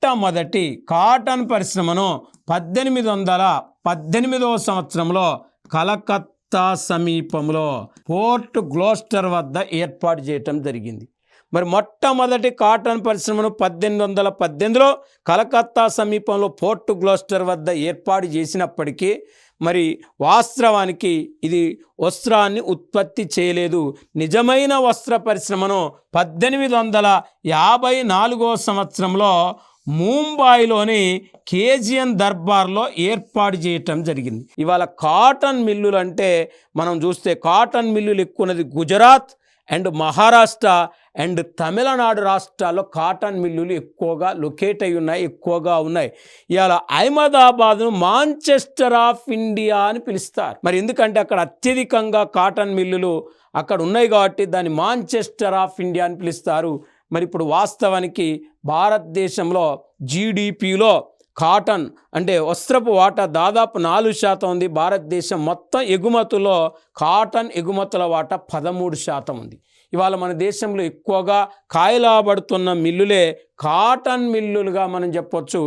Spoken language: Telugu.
మొట్టమొదటి కాటన్ పరిశ్రమను 1818వ సంవత్సరంలో కలకత్తా సమీపంలో పోర్ట్ గ్లోస్టర్ వద్ద ఏర్పాటు చేయటం జరిగింది. మరి మొట్టమొదటి కాటన్ పరిశ్రమను 1818లో కలకత్తా సమీపంలో పోర్ట్ గ్లోస్టర్ వద్ద ఏర్పాటు చేసినప్పటికీ మరి వాస్తవానికి ఇది వస్త్రాన్ని ఉత్పత్తి చేయలేదు. నిజమైన వస్త్ర పరిశ్రమను 1854వ సంవత్సరంలో ముంబాయిలోని కేజియన్ దర్బార్లో ఏర్పాటు చేయటం జరిగింది. ఇవాళ కాటన్ మిల్లులు అంటే మనం చూస్తే కాటన్ మిల్లులు ఎక్కువన్నది గుజరాత్ అండ్ మహారాష్ట్ర అండ్ తమిళనాడు రాష్ట్రాల్లో కాటన్ మిల్లులు ఎక్కువగా లొకేట్ అయి ఉన్నాయి, ఎక్కువగా ఉన్నాయి. ఇవాళ అహ్మదాబాద్ను మాంచెస్టర్ ఆఫ్ ఇండియా అని పిలుస్తారు. మరి ఎందుకంటే అక్కడ అత్యధికంగా కాటన్ మిల్లులు అక్కడ ఉన్నాయి కాబట్టి దాన్ని మాంచెస్టర్ ఆఫ్ ఇండియా అని పిలుస్తారు. మరి ఇప్పుడు వాస్తవానికి భారతదేశంలో జీడిపిలో కాటన్ అంటే వస్త్రపు వాటా దాదాపు 4% ఉంది. భారతదేశం మొత్తం ఎగుమతుల్లో కాటన్ ఎగుమతుల వాటా 13% ఉంది. ఇవాళ మన దేశంలో ఎక్కువగా కాయలాబడుతున్న మిల్లులే కాటన్ మిల్లులుగా మనం చెప్పొచ్చు.